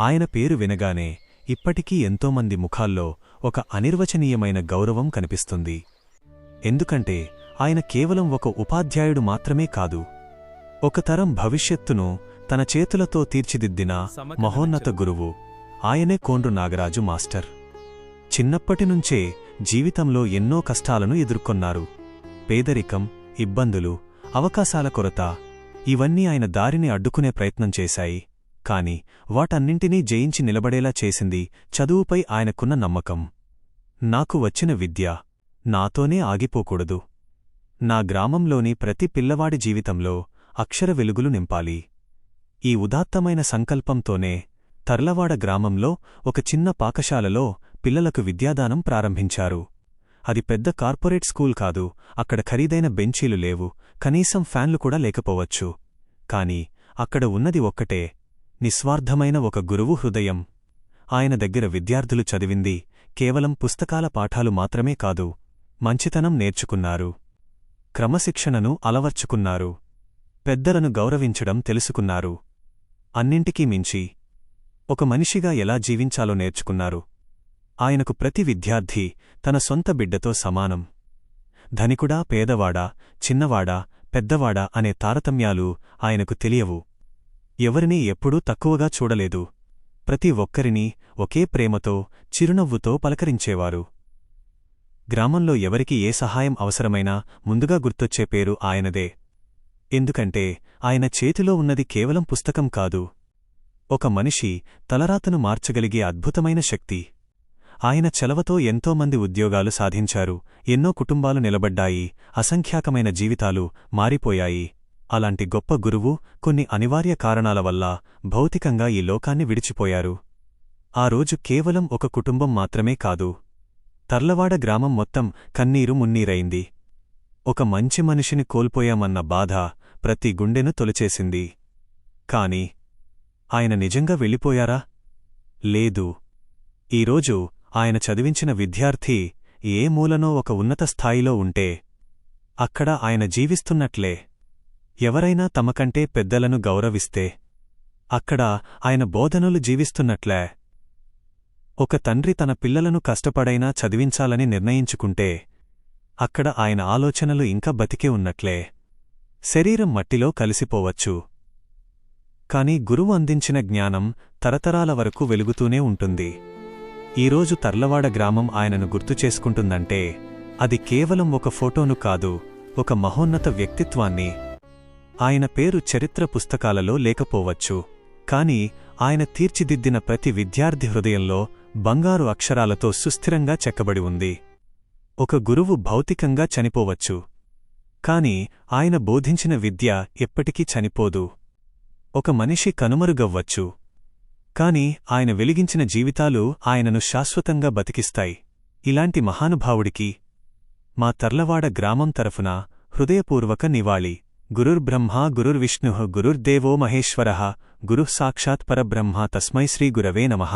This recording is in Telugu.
ఆయన పేరు వినగానే ఇప్పటికీ ఎంతోమంది ముఖాల్లో ఒక అనిర్వచనీయమైన గౌరవం కనిపిస్తుంది. ఎందుకంటే ఆయన కేవలం ఒక ఉపాధ్యాయుడు మాత్రమే కాదు, ఒక తరం భవిష్యత్తును తన చేతులతో తీర్చిదిద్దిన మహోన్నత గురువు. ఆయనే కోండ్రు నాగరాజు మాస్టర్. చిన్నప్పటినుంచే జీవితంలో ఎన్నో కష్టాలను ఎదుర్కొన్నారు. పేదరికం, ఇబ్బందులు, అవకాశాల కొరత ఇవన్నీ ఆయన దారిని అడ్డుకునే ప్రయత్నం చేశాయి. కాని వాటన్నింటినీ జయించి నిలబడేలా చేసింది చదువుపై ఆయనకున్న నమ్మకం. నాకు వచ్చిన విద్య నాతోనే ఆగిపోకూడదు. నా గ్రామంలోని ప్రతి పిల్లవాడి జీవితంలో అక్షర వెలుగులు నింపాలి. ఈ ఉదాత్తమైన సంకల్పంతోనే తర్లవాడ గ్రామంలో ఒక చిన్న పాకశాలలో పిల్లలకు విద్యాదానం ప్రారంభించారు. అది పెద్ద కార్పొరేట్ స్కూల్ కాదు, అక్కడ ఖరీదైన బెంచీలు లేవు, కనీసం ఫ్యాన్లు కూడా లేకపోవచ్చు. కాని అక్కడ ఉన్నది ఒక్కటే, నిస్వార్థమైన ఒక గురువు హృదయం. ఆయన దగ్గర విద్యార్థులు చదివింది కేవలం పుస్తకాల పాఠాలు మాత్రమే కాదు, మంచితనం నేర్చుకున్నారు, క్రమశిక్షణను అలవర్చుకున్నారు, పెద్దలను గౌరవించడం తెలుసుకున్నారు. అన్నింటికీ మించి ఒక మనిషిగా ఎలా జీవించాలో నేర్చుకున్నారు. ఆయనకు ప్రతి విద్యార్థి తన సొంత బిడ్డతో సమానం. ధనికుడా, పేదవాడా, చిన్నవాడా, పెద్దవాడా అనే తారతమ్యాలు ఆయనకు తెలియవు. ఎవరినీ ఎప్పుడూ తక్కువగా చూడలేదు. ప్రతి ఒక్కరినీ ఒకే ప్రేమతో, చిరునవ్వుతో పలకరించేవారు. గ్రామంలో ఎవరికి ఏ సహాయం అవసరమైనా ముందుగా గుర్తొచ్చే పేరు ఆయనదే. ఎందుకంటే ఆయన చేతిలో ఉన్నది కేవలం పుస్తకం కాదు, ఒక మనిషి తలరాతను మార్చగలిగే అద్భుతమైన శక్తి. ఆయన చలవతో ఎంతోమంది ఉద్యోగాలు సాధించారు, ఎన్నో కుటుంబాలు నిలబడ్డాయి, అసంఖ్యాకమైన జీవితాలు మారిపోయాయి. అలాంటి గొప్ప గురువు కొన్ని అనివార్య కారణాల వల్ల భౌతికంగా ఈ లోకాన్ని విడిచిపోయారు. ఆ రోజు కేవలం ఒక కుటుంబం మాత్రమే కాదు, తర్లవాడ గ్రామం మొత్తం కన్నీరు మున్నీరైంది. ఒక మంచి మనిషిని కోల్పోయామన్న బాధ ప్రతి గుండెను తొలిచేసింది. కాని ఆయన నిజంగా వెళ్ళిపోయారా? లేదు. ఈరోజు ఆయన చదివించిన విద్యార్థి ఏ మూలనో ఒక ఉన్నత స్థాయిలో ఉంటే అక్కడ ఆయన జీవిస్తున్నట్లే. ఎవరైనా తమకంటే పెద్దలను గౌరవిస్తే అక్కడ ఆయన బోధనలు జీవిస్తున్నట్లే. ఒక తండ్రి తన పిల్లలను కష్టపడైనా చదివించాలని నిర్ణయించుకుంటే అక్కడ ఆయన ఆలోచనలు ఇంకా బతికే ఉన్నట్లే. శరీరం మట్టిలో కలిసిపోవచ్చు, కాని గురువు అందించిన జ్ఞానం తరతరాల వరకు వెలుగుతూనే ఉంటుంది. ఈరోజు తర్లవాడ గ్రామం ఆయనను గుర్తుచేసుకుంటుందంటే అది కేవలం ఒక ఫోటోను కాదు, ఒక మహోన్నత వ్యక్తిత్వాన్ని. ఆయన పేరు చరిత్ర పుస్తకాలలో లేకపోవచ్చు, కాని ఆయన తీర్చిదిద్దిన ప్రతి విద్యార్థి హృదయంలో బంగారు అక్షరాలతో సుస్థిరంగా చెక్కబడి ఉంది. ఒక గురువు భౌతికంగా చనిపోవచ్చు, కాని ఆయన బోధించిన విద్య ఎప్పటికీ చనిపోదు. ఒక మనిషి కనుమరుగవ్వచ్చు, కాని ఆయన వెలిగించిన జీవితాలు ఆయనను శాశ్వతంగా బతికిస్తాయి. ఇలాంటి మహానుభావుడికి మా తర్లవాడ గ్రామం తరఫున హృదయపూర్వక నివాళి. గురుర్బ్రహ్మ గురుర్విష్ణుః గురుర్దేవో మహేశ్వరః గురుః సాక్షాత్ పరబ్రహ్మ తస్మై శ్రీ గురవే నమః.